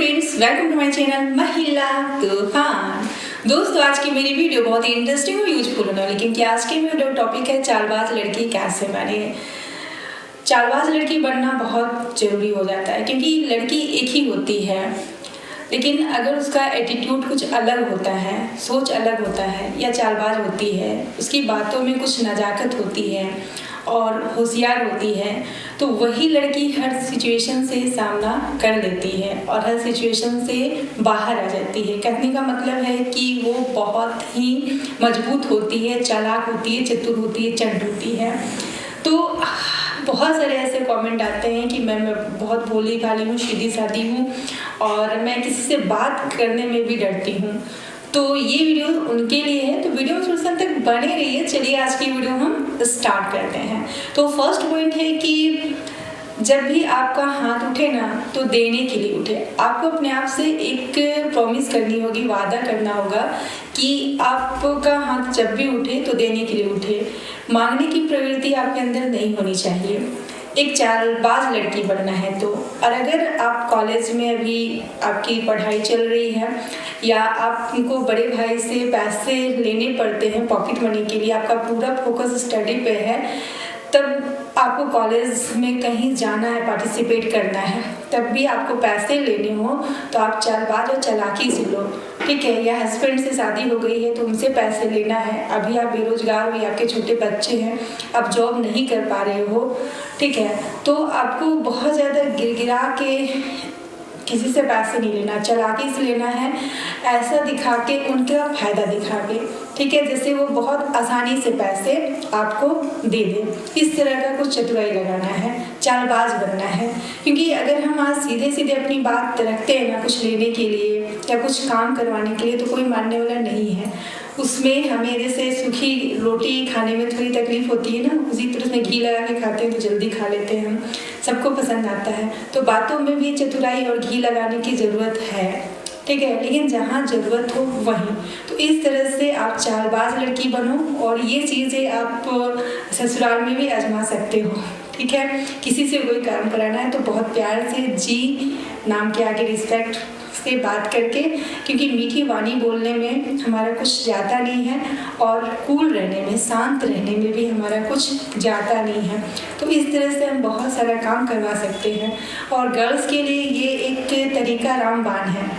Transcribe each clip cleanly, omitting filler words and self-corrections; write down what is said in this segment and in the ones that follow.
Friends, welcome to my channel महिला तूफान। दोस्तों, आज की मेरी वीडियो बहुत ही इंटरेस्टिंग और यूजफुल होने वाली, क्योंकि आज की वीडियो टॉपिक है चालबाज लड़की कैसे बने। चालबाज लड़की बनना बहुत ज़रूरी हो जाता है, क्योंकि लड़की एक ही होती है, लेकिन अगर उसका एटीट्यूड कुछ अलग होता है, सोच अलग होता है या चालबाज होती है, उसकी बातों में कुछ नज़ाकत होती है और होशियार होती है, तो वही लड़की हर सिचुएशन से सामना कर लेती है और हर सिचुएशन से बाहर आ जाती है। कहने का मतलब है कि वो बहुत ही मजबूत होती है, चालाक होती है, चतुर होती है, चंट होती है। तो बहुत सारे ऐसे कमेंट आते हैं कि मैं बहुत भोली भाली हूँ, सीधी सादी हूँ और मैं किसी से बात करने में भी डरती हूँ। तो ये वीडियो उनके लिए है, तो वीडियो में थोड़ा तक बने रहिए। चलिए आज की वीडियो हम स्टार्ट करते हैं। तो फर्स्ट पॉइंट है कि जब भी आपका हाथ उठे ना, तो देने के लिए उठे। आपको अपने आप से एक प्रॉमिस करनी होगी, वादा करना होगा कि आपका हाथ जब भी उठे तो देने के लिए उठे। मांगने की प्रवृत्ति आपके अंदर नहीं होनी चाहिए। एक चालबाज लड़की बनना है तो, और अगर आप कॉलेज में अभी आपकी पढ़ाई चल रही है या आपको बड़े भाई से पैसे लेने पड़ते हैं पॉकेट मनी के लिए, आपका पूरा फोकस स्टडी पे है, तब आपको कॉलेज में कहीं जाना है, पार्टिसिपेट करना है, तब भी आपको पैसे लेने हो तो आप चालबाज और चालाकी से लो, ठीक है। या हस्बैंड से शादी हो गई है तो उनसे पैसे लेना है, अभी आप बेरोजगार हो या आपके छोटे बच्चे हैं, आप जॉब नहीं कर पा रहे हो, ठीक है, तो आपको बहुत ज़्यादा गिरगिरा के किसी से पैसे नहीं लेना, चालाकी से लेना है, ऐसा दिखा के, उनका फ़ायदा दिखा के, ठीक है, जैसे वो बहुत आसानी से पैसे आपको दे दे। इस तरह का कुछ चतुराई लगाना है, चालबाज बनना है। क्योंकि अगर हम आज सीधे सीधे अपनी बात रखते हैं ना कुछ लेने के लिए या कुछ काम करवाने के लिए, तो कोई मानने वाला नहीं है। उसमें हमें जैसे सूखी रोटी खाने में थोड़ी तकलीफ होती है ना, उसी तरह उसमें घी लगा के खाते हैं तो जल्दी खा लेते हैं हम, सबको पसंद आता है। तो बातों में भी चतुराई और घी लगाने की ज़रूरत है, ठीक है, लेकिन जहाँ ज़रूरत हो वहीं। तो इस तरह से आप चालबाज लड़की बनो और ये चीज़ें आप ससुराल में भी आजमा सकते हो, ठीक है। किसी से कोई काम कराना है तो बहुत प्यार से जी नाम के आगे रिस्पेक्ट से बात करके, क्योंकि मीठी वाणी बोलने में हमारा कुछ जाता नहीं है और कूल रहने में, शांत रहने में भी हमारा कुछ जाता नहीं है। तो इस तरह से हम बहुत सारा काम करवा सकते हैं। और गर्ल्स के लिए ये एक तरीका रामबाण है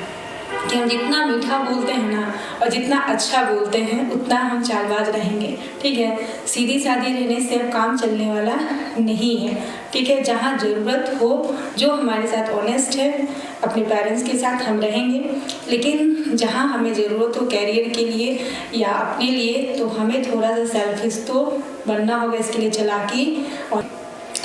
कि हम जितना मीठा बोलते हैं ना और जितना अच्छा बोलते हैं, उतना हम चालबाज रहेंगे, ठीक है। सीधी सादी रहने से अब काम चलने वाला नहीं है, ठीक है। जहाँ ज़रूरत हो, जो हमारे साथ ऑनेस्ट है, अपने पेरेंट्स के साथ हम रहेंगे, लेकिन जहाँ हमें ज़रूरत हो कैरियर के लिए या अपने लिए, तो हमें थोड़ा सा सेल्फिश तो बनना होगा। इसके लिए चालाकी और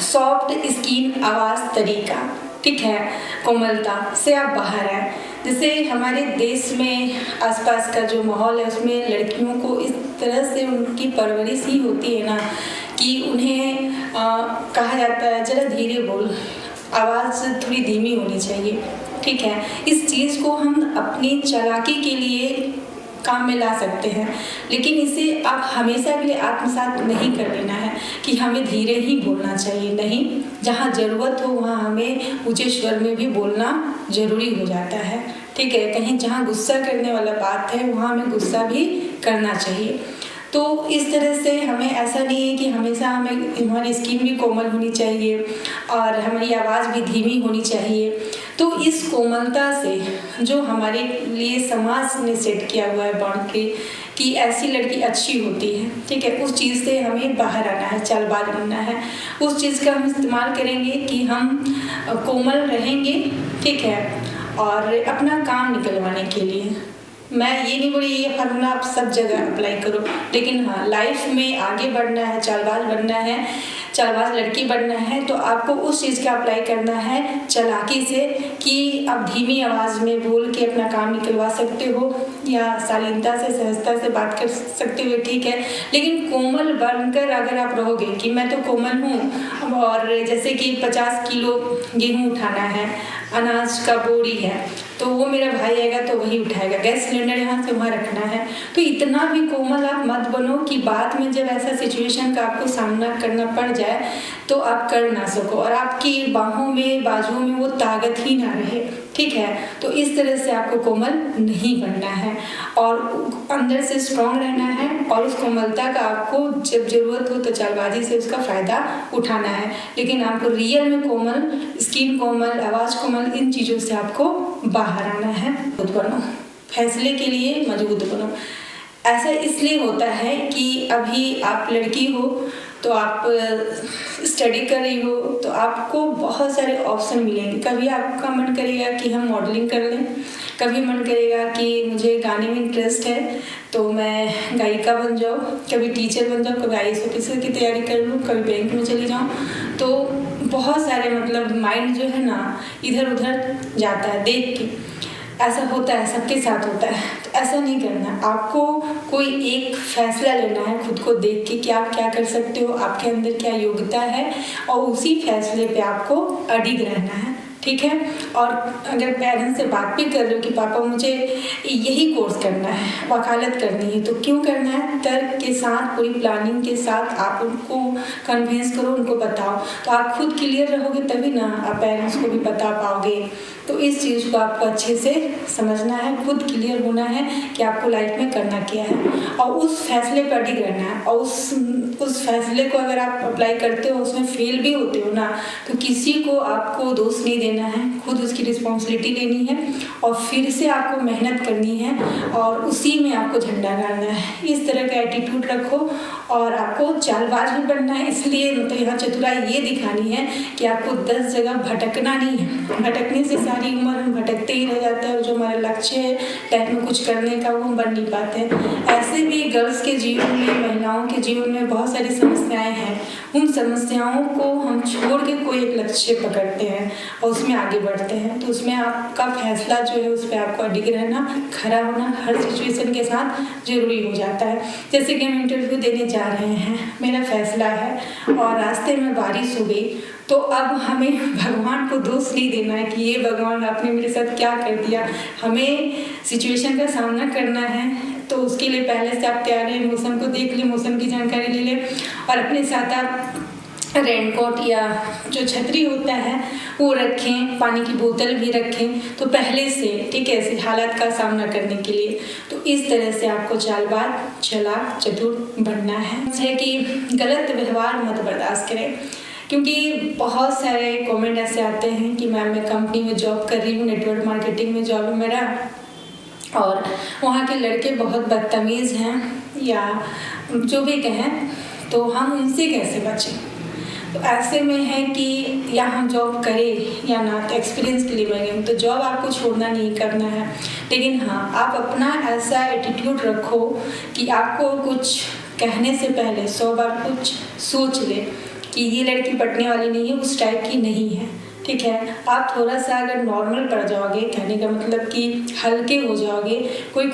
सॉफ्ट स्किन, आवाज़, तरीका, ठीक है, कोमलता से आप बाहर आए। जैसे हमारे देश में आसपास का जो माहौल है, उसमें लड़कियों को इस तरह से उनकी परवरिश ही होती है ना कि उन्हें कहा जाता है जरा धीरे बोल, आवाज़ थोड़ी धीमी होनी चाहिए, ठीक है। इस चीज़ को हम अपनी चालाकी के लिए काम में ला सकते हैं, लेकिन इसे आप हमेशा के लिए आत्मसात नहीं कर लेना है कि हमें धीरे ही बोलना चाहिए। नहीं, जहाँ ज़रूरत हो वहाँ हमें ऊंचे स्वर में भी बोलना ज़रूरी हो जाता है, ठीक है। कहीं जहाँ गुस्सा करने वाला बात है वहाँ हमें गुस्सा भी करना चाहिए। तो इस तरह से हमें ऐसा नहीं है कि हमेशा हमारी स्किन भी कोमल होनी चाहिए और हमारी आवाज़ भी धीमी होनी चाहिए। तो इस कोमलता से जो हमारे लिए समाज ने सेट किया हुआ है बांध के कि ऐसी लड़की अच्छी होती है, ठीक है, उस चीज़ से हमें बाहर आना है, चालबाज बनना है। उस चीज़ का हम इस्तेमाल करेंगे कि हम कोमल रहेंगे, ठीक है, और अपना काम निकलवाने के लिए। मैं ये नहीं बोली ये फार्मूला आप सब जगह अप्लाई करो, लेकिन हाँ, लाइफ में आगे बढ़ना है, चालबाज बनना है, चालबाज लड़की बनना है, तो आपको उस चीज़ का अप्लाई करना है चालाकी से कि आप धीमी आवाज़ में बोल के अपना काम निकलवा सकते हो या शालीनता से, सहजता से बात कर सकते हो, ठीक है। लेकिन कोमल बनकर अगर आप रहोगे कि मैं तो कोमल हूँ और जैसे कि 50 किलो गेहूँ उठाना है, अनाज का बोरी है, तो वो मेरा भाई आएगा तो वही उठाएगा, गैस सिलेंडर यहाँ से वहाँ रखना है, तो इतना भी कोमल आप मत बनो कि बाद में जब ऐसा सिचुएशन का आपको सामना करना पड़ जाए तो आप कर ना सको और आपकी बाहों में, बाजुओं में वो ताकत ही ना रहे, ठीक है। तो इस तरह से आपको कोमल नहीं बनना है और अंदर से स्ट्रांग रहना है और उस कोमलता का आपको जब जरूरत हो तो चालबाजी से उसका फायदा उठाना है। लेकिन आपको रियल में कोमल, स्किन कोमल, आवाज कोमल, इन चीजों से आपको बाहर आना है। मजबूत बनो, फैसले के लिए मजबूत बनो। ऐसा इसलिए होता है कि अभी आप लड़की हो तो आप स्टडी कर रही हो तो आपको बहुत सारे ऑप्शन मिलेंगे। कभी आपका मन करेगा कि हम मॉडलिंग कर लें, कभी मन करेगा कि मुझे गाने में इंटरेस्ट है तो मैं गायिका बन जाऊँ, कभी टीचर बन जाऊँ, कभी IAS ऑफिसर की तैयारी कर लूँ, कभी बैंक में चली जाऊँ। तो बहुत सारे मतलब माइंड जो है ना इधर उधर जाता है देख के। ऐसा होता है, सबके साथ होता है। तो ऐसा नहीं करना, आपको कोई एक फैसला लेना है खुद को देख के कि आप क्या कर सकते हो, आपके अंदर क्या योग्यता है और उसी फैसले पे आपको अडिग रहना है, ठीक है। और अगर पेरेंट्स से बात भी कर रहे हो कि पापा मुझे यही कोर्स करना है, वकालत करनी है, तो क्यों करना है, तर्क के साथ, पूरी प्लानिंग के साथ आप उनको कन्विंस करो, उनको बताओ। तो आप खुद क्लियर रहोगे तभी ना आप पेरेंट्स को भी बता पाओगे। तो इस चीज़ को आपको अच्छे से समझना है, खुद क्लियर होना है कि आपको लाइफ में करना क्या है और उस फैसले पर अडिग रहना है। और उस फैसले को अगर आप अप्लाई करते हो, उसमें फेल भी होते हो ना, तो किसी को आपको दोष नहीं देना है, खुद उसकी रिस्पॉन्सिबिलिटी लेनी है और फिर से आपको मेहनत करनी है और उसी में आपको झंडा गाड़ना है। इस तरह का एटीट्यूड रखो और आपको चालबाज भी बनना है। इसलिए मतलब यहाँ चतुराई ये दिखानी है कि आपको 10 जगह भटकना नहीं है। भटकने से सारी उम्र हम भटकते ही रह जाते हैं और जो हमारा लक्ष्य है लाइफ में कुछ करने का वो हम बन नहीं पाते हैं। ऐसे भी गर्ल्स के जीवन में, महिलाओं के जीवन में बहुत सारी समस्याएं हैं। उन समस्याओं को हम छोड़ के कोई एक लक्ष्य पकड़ते हैं और उसमें आगे बढ़ते हैं। तो उसमें आपका फैसला जो है उस पर आपको अडिग रहना, खड़ा होना हर सिचुएशन के साथ जरूरी हो जाता है। जैसे कि हम इंटरव्यू देने जा रहे हैं, मेरा फैसला है और रास्ते में बारिश हो गई, तो अब हमें भगवान को दोष नहीं देना है कि ये भगवान आपने मेरे साथ क्या कर दिया। हमें सिचुएशन का सामना करना है, तो उसके लिए पहले से आप तैयार हैं, मौसम को देख लें, मौसम की जानकारी ले लें और अपने साथ आप रेनकोट या जो छतरी होता है वो रखें, पानी की बोतल भी रखें, तो पहले से, ठीक है, ऐसे हालात का सामना करने के लिए। तो इस तरह से आपको चालबाज, चालाक, चतुर बनना है कि गलत व्यवहार मत बर्दाश्त करें। क्योंकि बहुत सारे कमेंट ऐसे आते हैं कि मैम मैं कंपनी में जॉब कर रही हूँ, नेटवर्क मार्केटिंग में जॉब है मेरा, और वहाँ के लड़के बहुत बदतमीज़ हैं या जो भी कहें, तो हम उनसे कैसे बचें। तो ऐसे में है कि या हम जॉब करें या ना, तो एक्सपीरियंस के लिए मैं गई, तो जॉब आपको छोड़ना नहीं करना है। लेकिन हाँ, आप अपना ऐसा एटीट्यूड रखो कि आपको कुछ कहने से पहले 100 बार कुछ सोच ले कि ये लड़की पटने वाली नहीं है, उस टाइप की नहीं है, ठीक है। आप थोड़ा सा अगर नॉर्मल पड़ जाओगे, कहने का मतलब कि हल्के हो जाओगे, कोई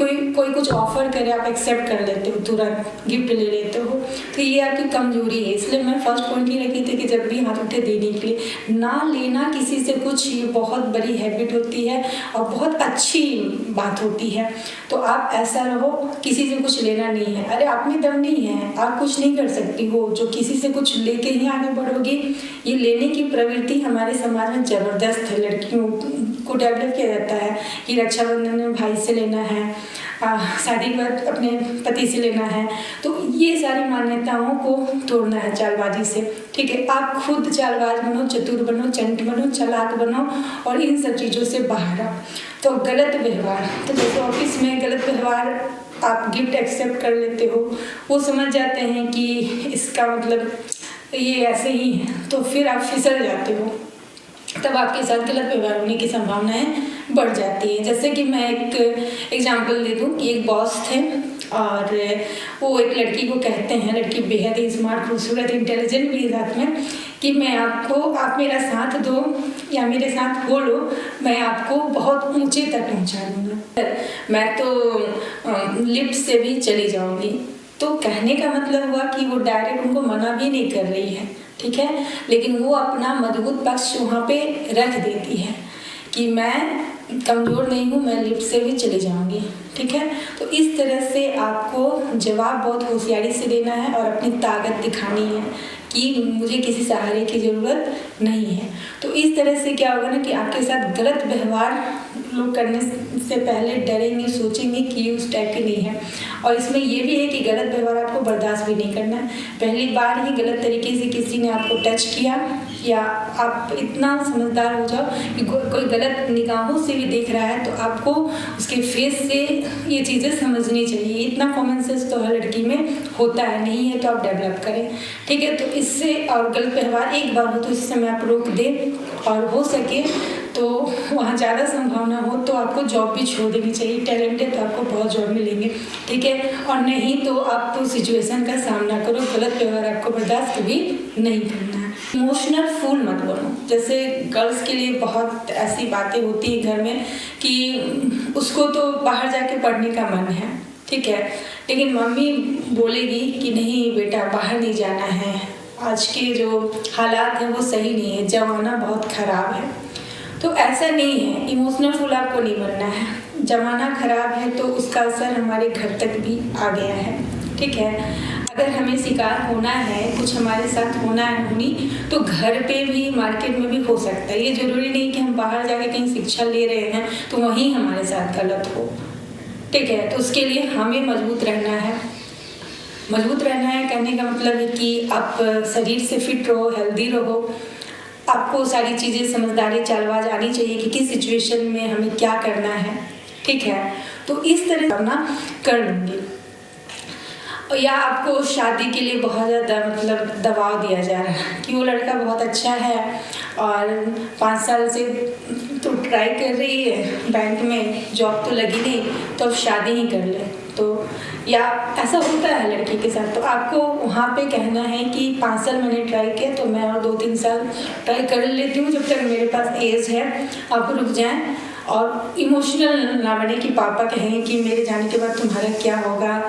कुछ ऑफर करे आप एक्सेप्ट कर लेते हो, तुरंत गिफ्ट ले लेते हो, तो ये आपकी कमजोरी है। इसलिए मैं फर्स्ट पॉइंट ही रखी थी कि जब भी हाथ उठे देने के लिए ना लेना किसी से कुछ, ये बहुत बड़ी हैबिट होती है और बहुत अच्छी बात होती है। तो आप ऐसा रहो, किसी से कुछ लेना नहीं है। अरे आप में दम नहीं है, आप कुछ नहीं कर सकती हो, जो किसी से कुछ लेके ही आगे बढ़ोगी। ये लेने की प्रवृत्ति हमारे समाज में जबरदस्त है, लड़कियों को डेवलप किया जाता है कि रक्षाबंधन में भाई से लेना है, शादी के बाद अपने पति से लेना है। तो ये सारी मान्यताओं को तोड़ना है चालबाजी से, ठीक है। आप खुद चालबाज बनो, चतुर बनो, चंट बनो, चालाक बनो और इन सब चीज़ों से बाहर आओ। तो गलत व्यवहार, तो जैसे ऑफिस में गलत व्यवहार, आप गिफ्ट एक्सेप्ट कर लेते हो, वो समझ जाते हैं कि इसका मतलब ये ऐसे ही है, तो फिर आप फिसल जाते हो, तब आपके साथ गलत व्यवहार होने की संभावनाएं बढ़ जाती है। जैसे कि मैं एक एग्जांपल दे दूं कि एक बॉस थे और वो एक लड़की को कहते हैं, लड़की बेहद ही स्मार्ट, खूबसूरत, इंटेलिजेंट भी साथ में, कि आप मेरा साथ दो या मेरे साथ हो लो, मैं आपको बहुत ऊंचे तक पहुंचा दूंगा, मैं तो लिफ्ट से भी चली जाऊंगी। तो कहने का मतलब हुआ कि वो डायरेक्ट उनको मना भी नहीं कर रही है, ठीक है, लेकिन वो अपना मजबूत पक्ष वहाँ पे रख देती है कि मैं कमज़ोर नहीं हूँ, मैं लिफ्ट से भी चली जाऊँगी, ठीक है। तो इस तरह से आपको जवाब बहुत होशियारी से देना है और अपनी ताकत दिखानी है कि मुझे किसी सहारे की ज़रूरत नहीं है। तो इस तरह से क्या होगा ना कि आपके साथ गलत व्यवहार लोग करने से पहले डरेंगे, सोचेंगे कि उस टाइप की नहीं है। और इसमें ये भी है कि गलत व्यवहार आपको बर्दाश्त भी नहीं करना है। पहली बार ही गलत तरीके से किसी ने आपको टच किया या आप इतना समझदार हो जाओ कि कोई गलत निगाहों से भी देख रहा है तो आपको उसके फेस से ये चीज़ें समझनी चाहिए। इतना कॉमन सेंस तो हर लड़की में होता है, नहीं है तो आप डेवलप करें, ठीक है। तो इससे और गलत व्यवहार एक बार हो तो इस समय आप रोक दें और हो सके तो वहाँ ज़्यादा संभावना हो तो आपको जॉब भी छोड़ देनी चाहिए। टैलेंट है तो आपको बहुत जॉब मिलेंगे, ठीक है। और नहीं तो आप तो सिचुएशन का सामना करो, गलत व्यवहार आपको बर्दाश्त भी नहीं करना है। इमोशनल फूल मत बनो। जैसे गर्ल्स के लिए बहुत ऐसी बातें होती हैं घर में कि उसको तो बाहर जाके पढ़ने का मन है, ठीक है, लेकिन मम्मी बोलेगी कि नहीं बेटा बाहर नहीं जाना है, आज के जो हालात हैं वो सही नहीं है, ज़माना बहुत ख़राब है। तो ऐसा नहीं है, इमोशनल फूल आपको नहीं बनना है। ज़माना ख़राब है तो उसका असर हमारे घर तक भी आ गया है, ठीक है। अगर हमें शिकार होना है, कुछ हमारे साथ होना है होनी, तो घर पे भी मार्केट में भी हो सकता है। ये ज़रूरी नहीं कि हम बाहर जाके कहीं शिक्षा ले रहे हैं तो वहीं हमारे साथ गलत हो, ठीक है। तो उसके लिए हमें मजबूत रहना है। मजबूत रहना है कहने का मतलब है कि आप शरीर से फिट रहो, हेल्दी रहो, आपको सारी चीज़ें समझदारी चालबाज आनी चाहिए कि किस सिचुएशन में हमें क्या करना है, ठीक है। तो इस तरह करना कर लूँगी। या आपको शादी के लिए बहुत ज़्यादा मतलब दबाव दिया जा रहा है कि वो लड़का बहुत अच्छा है और 5 साल से तो ट्राई कर रही है, बैंक में जॉब तो लगी नहीं तो अब शादी ही कर ले। तो या ऐसा होता है लड़की के साथ, तो आपको वहाँ पे कहना है कि 5 साल मैंने ट्राई किया तो मैं और 2-3 साल ट्राई कर लेती हूँ जब तक मेरे पास एज है, आप रुक जाएं। और इमोशनल ना बने कि पापा कहेंगे कि मेरे जाने के बाद तुम्हारा क्या होगा,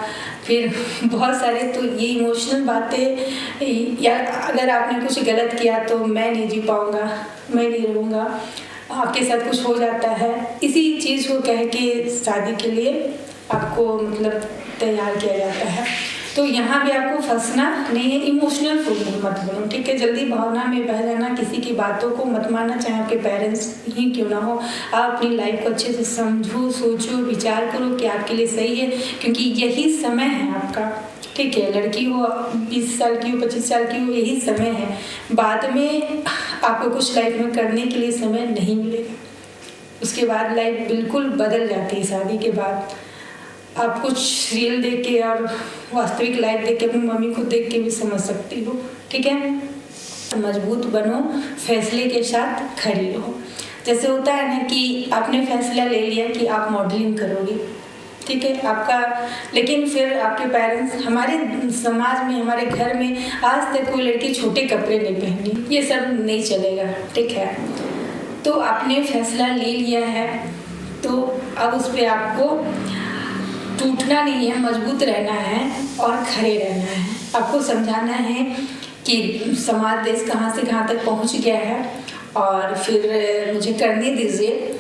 फिर बहुत सारे तो ये इमोशनल बातें, या अगर आपने कुछ गलत किया तो मैं नहीं जी पाऊँगा, मैं नहीं रहूँगा, आपके साथ कुछ हो जाता है, इसी चीज़ को कह के शादी के लिए आपको मतलब तैयार किया जाता है। तो यहाँ भी आपको फंसना नहीं है, इमोशनल फूल मत बनो, ठीक है। जल्दी भावना में बह जाना, किसी की बातों को मत मानना, चाहे आपके पेरेंट्स ही क्यों ना हो। आप अपनी लाइफ को अच्छे से समझो, सोचो, विचार करो कि आपके लिए सही है, क्योंकि यही समय है आपका, ठीक है। लड़की हो 20 साल की हो, 25 साल की हो, यही समय है। बाद में आपको कुछ लाइफ में करने के लिए समय नहीं मिलेगा, उसके बाद लाइफ बिल्कुल बदल जाती है। शादी के बाद आप कुछ रील देख के और वास्तविक लाइफ देख के अपनी मम्मी को देख के भी समझ सकती हो, ठीक है। मजबूत बनो, फैसले के साथ खड़ी रहो। जैसे होता है ना कि आपने फैसला ले लिया कि आप मॉडलिंग करोगे, ठीक है, आपका, लेकिन फिर आपके पेरेंट्स, हमारे समाज में, हमारे घर में आज तक कोई लड़की छोटे कपड़े नहीं पहनी, ये सब नहीं चलेगा, ठीक है। तो आपने फैसला ले लिया है तो अब उस पर आपको टूटना नहीं है, मजबूत रहना है और खड़े रहना है। आपको समझाना है कि समाज देश कहाँ से कहाँ तक पहुँच गया है और फिर मुझे करने दीजिए।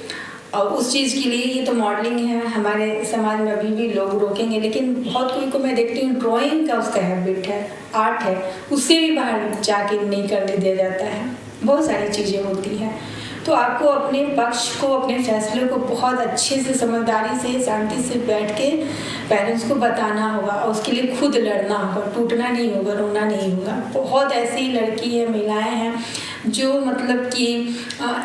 और उस चीज़ के लिए ये तो मॉडलिंग है, हमारे समाज में अभी भी लोग रोकेंगे, लेकिन बहुत कोई को मैं देखती हूँ ड्राइंग का उसका हैबिट है, आर्ट है, उससे भी बाहर जाके नहीं करने दिया जाता है। बहुत सारी चीज़ें होती हैं। तो आपको अपने पक्ष को, अपने फैसले को बहुत अच्छे से, समझदारी से, शांति से बैठ के पेरेंट्स को बताना होगा और उसके लिए खुद लड़ना होगा, टूटना नहीं होगा, रोना नहीं होगा। बहुत ऐसी लड़की है, महिलाएं हैं जो मतलब कि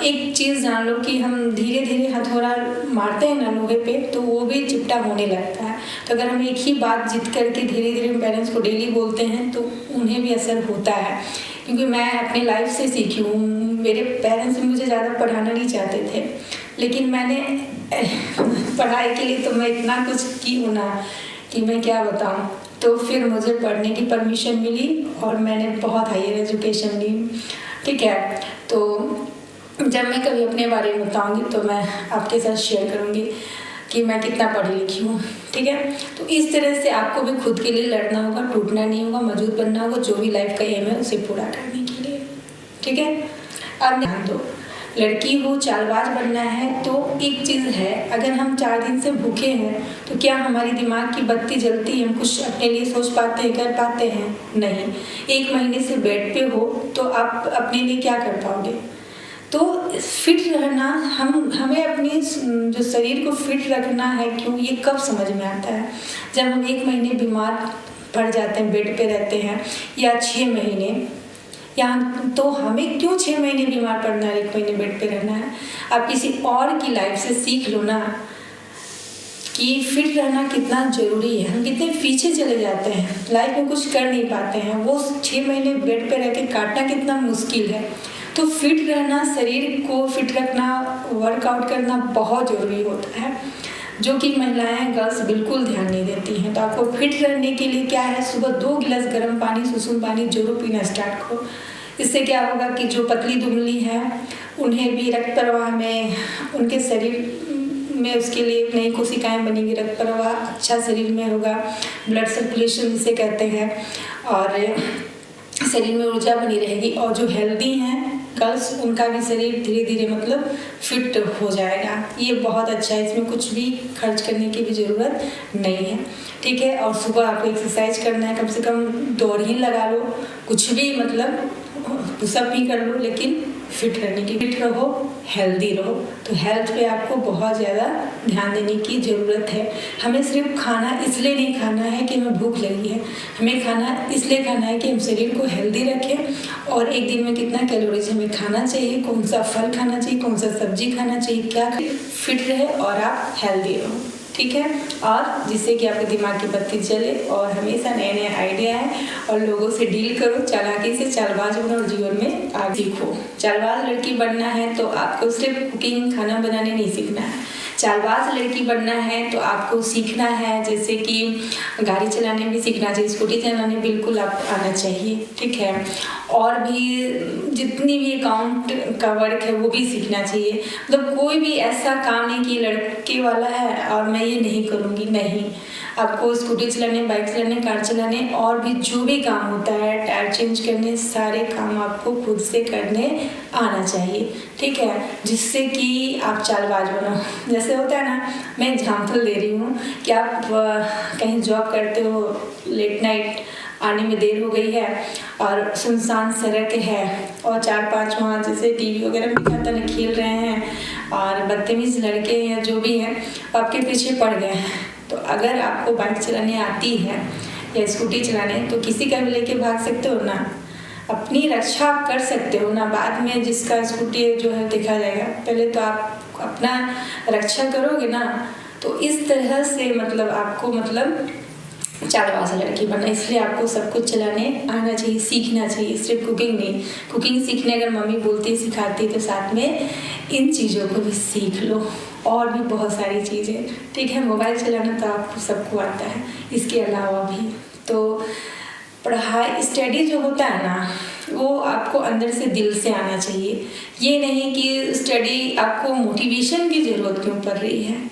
एक चीज़ जान लो कि हम धीरे धीरे हथौड़ा मारते हैं ना लोहे पे तो वो भी चिपटा होने लगता है। तो अगर हम एक ही बात जिद करके धीरे धीरे पेरेंट्स को डेली बोलते हैं तो उन्हें भी असर होता है। क्योंकि मैं अपनी लाइफ से सीखी हूँ, मेरे पेरेंट्स मुझे ज़्यादा पढ़ाना नहीं चाहते थे, लेकिन मैंने पढ़ाई के लिए तो मैं इतना कुछ की हूँ ना कि मैं क्या बताऊँ। तो फिर मुझे पढ़ने की परमिशन मिली और मैंने बहुत हायर एजुकेशन ली, ठीक है। तो जब मैं कभी अपने बारे में बताऊँगी तो मैं आपके साथ शेयर करूँगी कि मैं कितना पढ़ी लिखी हूँ, ठीक है। तो इस तरह से आपको भी खुद के लिए लड़ना होगा, टूटना नहीं होगा, मजबूत बनना होगा, जो भी लाइफ का एम है उसे पूरा करने के लिए, ठीक है। अब ध्यान दो, लड़की हो, चालबाज बनना है तो एक चीज़ है, अगर हम 4 दिन से भूखे हैं तो क्या हमारी दिमाग की बत्ती जलती है, हम कुछ अपने लिए सोच पाते हैं, कर पाते हैं? नहीं। 1 महीने से बेड पे हो तो आप अपने लिए क्या कर पाओगे? तो फिट रहना, हमें अपने जो शरीर को फिट रखना है, क्यों, ये कब समझ में आता है? जब हम 1 महीने बीमार पड़ जाते हैं, बेड पे रहते हैं, या 6 महीने, या तो हमें क्यों 6 महीने बीमार पड़ना है, 1 महीने बेड पे रहना है? आप किसी और की लाइफ से सीख लो ना कि फिट रहना कितना ज़रूरी है। हम कितने पीछे चले जाते हैं, लाइफ में कुछ कर नहीं पाते हैं, वो 6 महीने बेड पे रह के काटना कितना मुश्किल है। तो फिट रहना, शरीर को फिट रखना, वर्कआउट करना बहुत ज़रूरी होता है, जो कि महिलाएं, गर्ल्स बिल्कुल ध्यान नहीं देती हैं। तो आपको फिट रहने के लिए क्या है, सुबह 2 गिलास गर्म पानी, सुसुम पानी जरूर पीना स्टार्ट करो। इससे क्या होगा कि जो पतली दुबली हैं उन्हें भी रक्त प्रवाह में, उनके शरीर में उसके लिए नई कोशिकाएं बनेंगी, रक्त प्रवाह अच्छा शरीर में होगा, ब्लड सर्कुलेशन जिसे कहते हैं, और शरीर में ऊर्जा बनी रहेगी। और जो हेल्दी हैं गर्ल्स, उनका भी शरीर धीरे धीरे मतलब फिट हो जाएगा। ये बहुत अच्छा है, इसमें कुछ भी खर्च करने की भी ज़रूरत नहीं है, ठीक है। और सुबह आपको एक्सरसाइज करना है, कम से कम दौड़ ही लगा लो, कुछ भी मतलब पुशअप भी कर लो, लेकिन फिट रहने की, फिट रहो, हेल्दी रहो। तो हेल्थ पे आपको बहुत ज़्यादा ध्यान देने की ज़रूरत है। हमें सिर्फ खाना इसलिए नहीं खाना है कि हमें भूख लगी है, हमें खाना इसलिए खाना है कि हम शरीर को हेल्दी रखें। और एक दिन में कितना कैलोरीज हमें खाना चाहिए, कौन सा फल खाना चाहिए, कौन सा सब्जी खाना चाहिए, क्या फिट रहे और आप हेल्दी रहो, ठीक है। और जिससे कि आपके दिमाग की बत्ती जले और हमेशा नए नए आइडिया है, और लोगों से डील करो, चालाकी से चालबाज बनो और जीवन में आगे सीखो। चालबाज लड़की बनना है तो आपको सिर्फ कुकिंग, खाना बनाने नहीं सीखना है। चालबाज लड़की बनना है तो आपको सीखना है, जैसे कि गाड़ी चलाने भी सीखना चाहिए, स्कूटी चलाने बिल्कुल आप आना चाहिए, ठीक है। और भी जितनी भी अकाउंट का वर्क है वो भी सीखना चाहिए। मतलब कोई भी ऐसा काम नहीं कि लड़के वाला है और मैं ये नहीं करूँगी, नहीं। आपको स्कूटी चलाने, बाइक चलाने, कार चलाने और भी जो भी काम होता है, टायर चेंज करने, सारे काम आपको खुद से करने आना चाहिए, ठीक है, जिससे कि आप चालबाज बनो। जैसे होता है ना, मैं एग्जाम्पल दे रही हूँ कि आप कहीं जॉब करते हो, लेट नाइट आने में देर हो गई है और सुनसान सड़क है और 4-5 वहाँ जैसे टीवी वगैरह में दिखाता है खेल रहे हैं और बदतमीज लड़के या जो भी हैं आपके पीछे पड़ गए हैं। तो अगर आपको बाइक चलाने आती है या स्कूटी चलाने, तो किसी का भी लेके भाग सकते हो ना, अपनी रक्षा आप कर सकते हो ना। बाद में जिसका स्कूटी जो है देखा जाएगा, पहले तो आप अपना रक्षा करोगे ना। तो इस तरह से मतलब आपको मतलब चालबाज लड़की बनना, इसलिए आपको सब कुछ चलाने आना चाहिए, सीखना चाहिए, सिर्फ कुकिंग नहीं। कुकिंग सीखने अगर मम्मी बोलती सिखाती तो साथ में इन चीज़ों को भी सीख लो, और भी बहुत सारी चीज़ें, ठीक है। मोबाइल चलाना तो आपको सबको आता है, इसके अलावा भी तो पढ़ाई, स्टडी जो होता है ना, वो आपको अंदर से, दिल से आना चाहिए। ये नहीं कि स्टडी आपको मोटिवेशन की ज़रूरत क्यों पड़ रही है।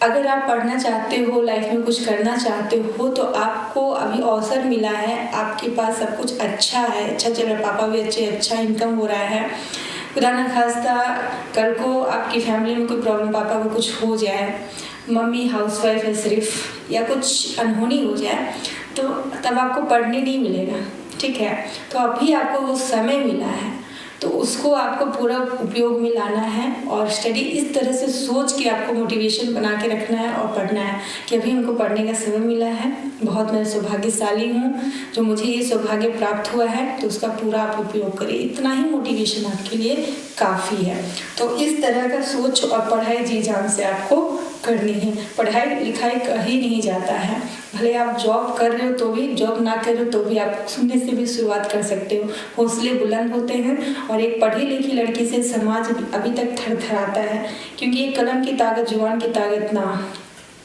अगर आप पढ़ना चाहते हो, लाइफ में कुछ करना चाहते हो, तो आपको अभी अवसर मिला है, आपके पास सब कुछ अच्छा है, अच्छा चल रहा है, पापा भी अच्छे, अच्छा इनकम हो रहा है। खुदा न खास्ता कल को आपकी फैमिली में कोई प्रॉब्लम, पापा को कुछ हो जाए, मम्मी हाउसवाइफ है सिर्फ, या कुछ अनहोनी हो जाए, तो तब आपको पढ़ने नहीं मिलेगा, ठीक है। तो अभी आपको वो समय मिला है, तो उसको आपको पूरा उपयोग में लाना है। और स्टडी इस तरह से सोच के आपको मोटिवेशन बना के रखना है और पढ़ना है कि अभी हमको पढ़ने का समय मिला है, बहुत मैं सौभाग्यशाली हूँ जो मुझे ये सौभाग्य प्राप्त हुआ है, तो उसका पूरा आप उपयोग करें। इतना ही मोटिवेशन आपके लिए काफ़ी है। तो इस तरह का सोच और पढ़ाई जी जान से आपको करनी है। पढ़ाई लिखाई कहीं नहीं जाता है, भले आप जॉब कर रहे हो तो भी, जॉब ना कर रहे हो तो भी आप सुनने से भी शुरुआत कर सकते हो। हौसले बुलंद होते हैं और एक पढ़ी लिखी लड़की से समाज अभी तक थरथराता है, क्योंकि एक कलम की ताकत, जुबान की ताकत ना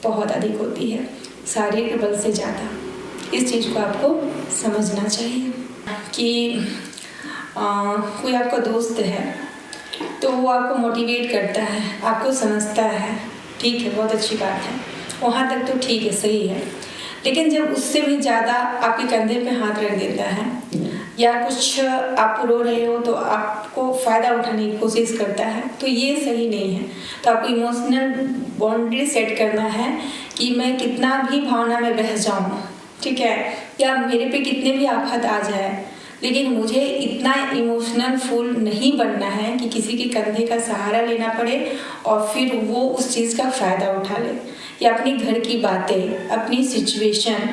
बहुत अधिक होती है, शारीरिक बल से ज़्यादा। इस चीज़ को आपको समझना चाहिए कि कोई आपका दोस्त है तो वो आपको मोटिवेट करता है, आपको समझता है, ठीक है, बहुत अच्छी बात है, वहाँ तक तो ठीक है, सही है। लेकिन जब उससे भी ज़्यादा आपके कंधे पे हाथ रख देता है या कुछ आप रो रहे हो तो आपको फ़ायदा उठाने की कोशिश करता है, तो ये सही नहीं है। तो आपको इमोशनल बाउंड्री सेट करना है कि मैं कितना भी भावना में बह जाऊँ, ठीक है, या मेरे पे कितने भी आफत आ जाए, लेकिन मुझे इतना इमोशनल फुल नहीं बनना है कि किसी के कंधे का सहारा लेना पड़े और फिर वो उस चीज़ का फ़ायदा उठा ले, या अपनी घर की बातें, अपनी सिचुएशन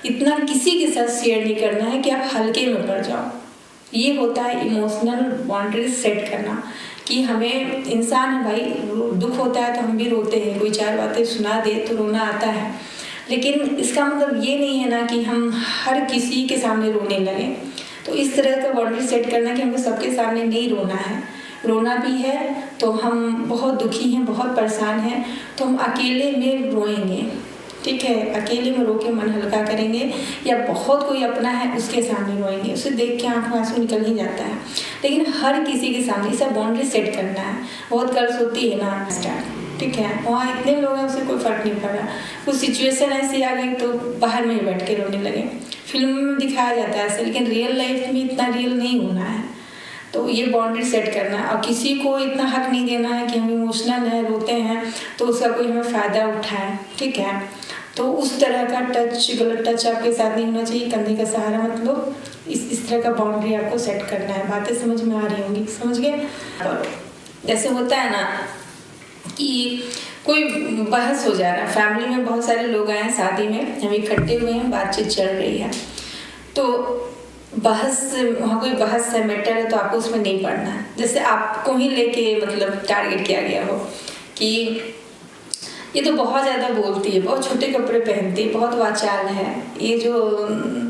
इतना किसी के साथ शेयर नहीं करना है कि आप हल्के में पड़ जाओ। ये होता है इमोशनल बाउंड्री सेट करना कि हमें इंसान भाई दुख होता है तो हम भी रोते हैं, कोई चार बातें सुना दे तो रोना आता है, लेकिन इसका मतलब ये नहीं है ना कि हम हर किसी के सामने रोने लगें। तो इस तरह का बाउंड्री सेट करना कि हमको सबके सामने नहीं रोना है, रोना भी है तो हम बहुत दुखी हैं, बहुत परेशान हैं, तो हम अकेले में रोएंगे, ठीक है, अकेले में रो के मन हल्का करेंगे, या बहुत कोई अपना है उसके सामने रोएंगे, उसे देख के आंखों आंसू निकल ही जाता है, लेकिन हर किसी के सामने इसे बाउंड्री सेट करना है। बहुत गर्ल्स होती है ना स्टार्ट, ठीक है, वहाँ इतने लोग हैं उसे कोई फर्क नहीं पड़ा, कुछ सिचुएशन ऐसी आ गई तो बाहर में ही बैठ के रोने लगे। फिल्म में दिखाया जाता है ऐसे, लेकिन रियल लाइफ में इतना रियल नहीं होना है। तो ये बाउंड्री सेट करना है, और किसी को इतना हक नहीं देना है कि हम इमोशनल हैं, रोते हैं तो उसका कोई हमें फ़ायदा उठाए, ठीक है। तो उस तरह का टच, गलत टच आपके साथ नहीं होना चाहिए, कंधे का सहारा मतलब इस तरह का बाउंड्री आपको सेट करना है। बातें समझ में आ रही होंगी, समझ गए। और जैसे होता है ना कि कोई बहस हो जा रहा है, फैमिली में बहुत सारे लोग आए हैं शादी में, हम इकट्ठे हुए हैं, बातचीत चल रही है, तो बहस, वहाँ कोई बहस है, मैटर है, तो आपको उसमें नहीं पड़ना है। जैसे आपको ही लेके मतलब टारगेट किया गया हो कि ये तो बहुत ज़्यादा बोलती है, बहुत छोटे कपड़े पहनती है, बहुत वाचाल है, ये जो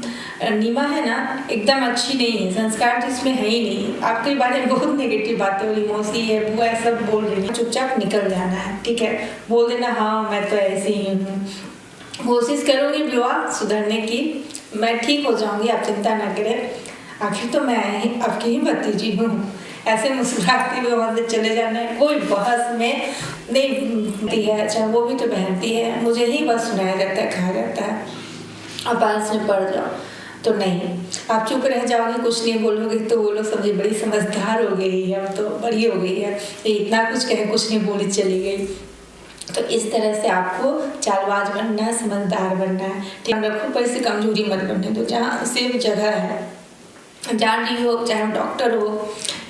नीमा है ना एकदम अच्छी नहीं है, संस्कार तो इसमें है ही नहीं, आपके बारे में बहुत नेगेटिव बातें हो रही, मौसी है, बुआ है, सब बोल रही है, चुपचाप निकल जाना है, ठीक है, बोल देना हाँ मैं तो ऐसे ही हूँ, कोशिश करूँगी बुआ सुधरने की, मैं ठीक हो जाऊँगी, आप चिंता ना करें, आखिर तो मैं आपकी ही भतीजी हूँ, ऐसे मुस्कुराती हुए वहाँ से चले जाना है। कोई बहस में नहीं है, अच्छा वो भी तो पहनती है, मुझे ही बस सुनाया जाता है, कहा जाता है, अब बहस में पड़ जाओ तो नहीं, आप चुप रह जाओगे, कुछ नहीं बोलोगे तो वो लोग समझे बड़ी समझदार हो गई है, अब तो बड़ी हो गई है, इतना कुछ कहे कुछ नहीं बोली चली गई। तो इस तरह से आपको चालबाज बनना है, समझदार बनना है, ध्यान रखो, पर इससे कमजोरी मत बनने दो। जहाँ सेफ जगह है, जान रही हो, चाहे डॉक्टर हो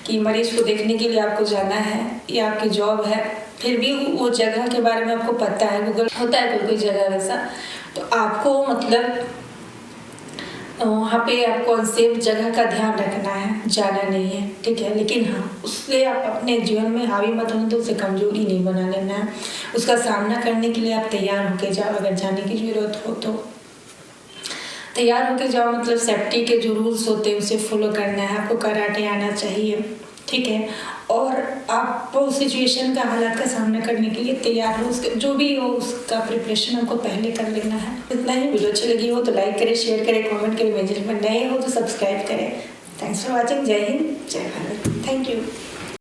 कि मरीज को देखने के लिए आपको जाना है, या आपकी जॉब है, फिर भी वो जगह के बारे में आपको पता है, गूगल होता है कोई जगह वैसा, तो आपको मतलब वहाँ पे आपको अनसेफ जगह का ध्यान रखना है, जाना नहीं है, ठीक है, लेकिन हाँ उससे आप अपने जीवन में हावी मत होने तो उसे कमजोरी नहीं बना लेना है, उसका सामना करने के लिए आप तैयार होके जाओ, अगर जाने की ज़रूरत हो तो तैयार होके जाओ, मतलब सेफ्टी के जो रूल्स होते हैं उसे फॉलो करना है, आपको कराटे आना चाहिए, ठीक है, और आप उस सिचुएशन का, हालात का सामना करने के लिए तैयार हो, उसके जो भी हो उसका प्रिपरेशन आपको पहले कर लेना है। इतना ही। वीडियो अच्छी लगी हो तो लाइक करें, शेयर करें, कमेंट करें, मेरे चैनल पर नए हो तो सब्सक्राइब करें। Thanks for watching. जय हिंद, जय भारत, थैंक यू।